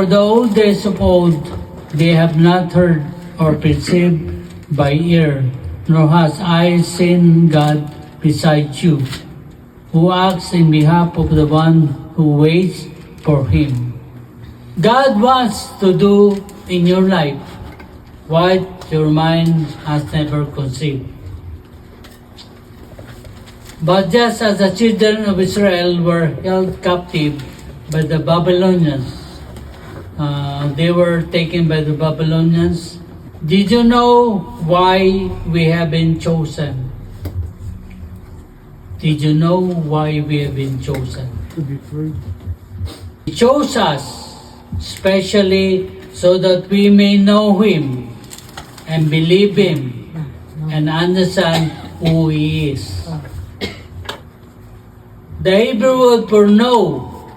For the old days of old, they have not heard or perceived by ear, nor has eyes seen God beside you, who acts in behalf of the one who waits for Him. God wants to do in your life what your mind has never conceived. But just as the children of Israel were held captive by the Babylonians, they were taken by the Babylonians. Did you know why we have been chosen? Did you know why we have been chosen? To be free. He chose us especially so that we may know Him and believe Him and understand who He is. The Hebrew word for know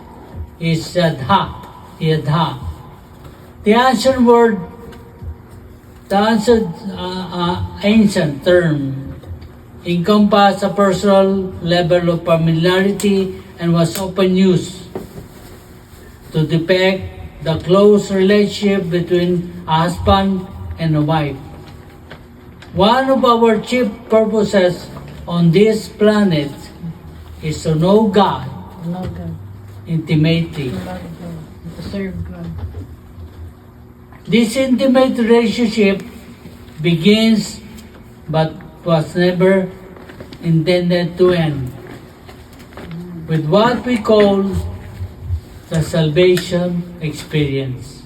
is yadha. Yadha. The ancient term encompassed a personal level of familiarity and was often used to depict the close relationship between a husband and a wife. One of our chief purposes on this planet is to know God Love God. intimately. Love God. To serve God. This intimate relationship begins but was never intended to end with what we call the salvation experience.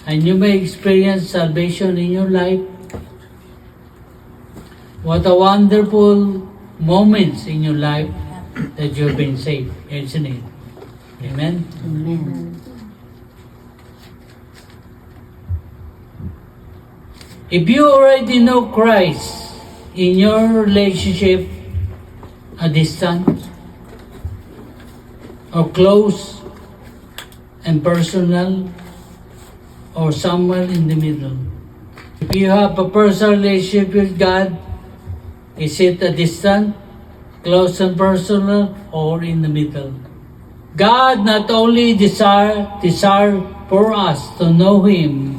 And you may experience salvation in your life. What a wonderful moments in your life that you've been saved, isn't it? Amen? Amen. If you already know Christ in your relationship, a distant or close and personal or somewhere in the middle. If you have a personal relationship with God, is it a distant, close and personal, or in the middle? God not only desire for us to know Him,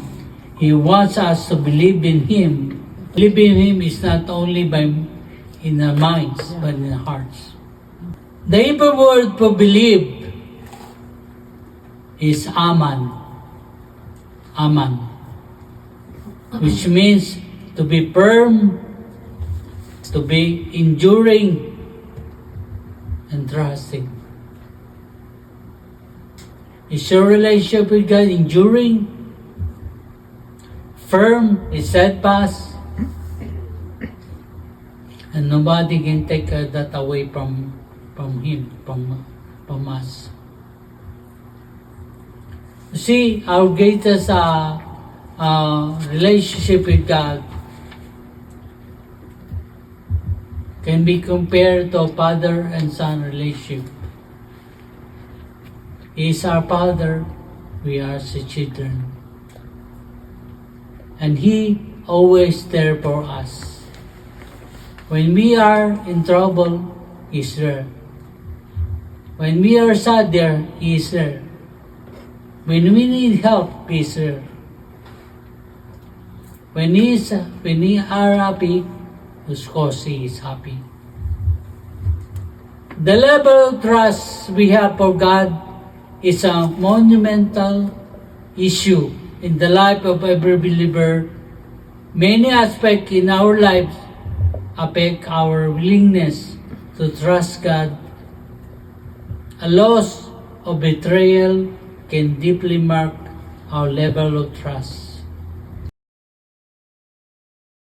He wants us to believe in Him. Believe in Him is not only in our minds, but in our hearts. The Hebrew word for believe is aman. Aman. Which means to be firm, to be enduring, and trusting. Is your relationship with God enduring? Firm, is steadfast, and nobody can take that away from Him, from us. You see, our greatest relationship with God can be compared to a father and son relationship. He is our father, we are His children. And He always there for us. When we are in trouble, He's there. When we are sad there, He is there. When we need help, He is there. When we are happy, of course He is happy. The level of trust we have for God is a monumental issue in the life of every believer. Many aspects in our lives affect our willingness to trust God. A loss or betrayal can deeply mark our level of trust.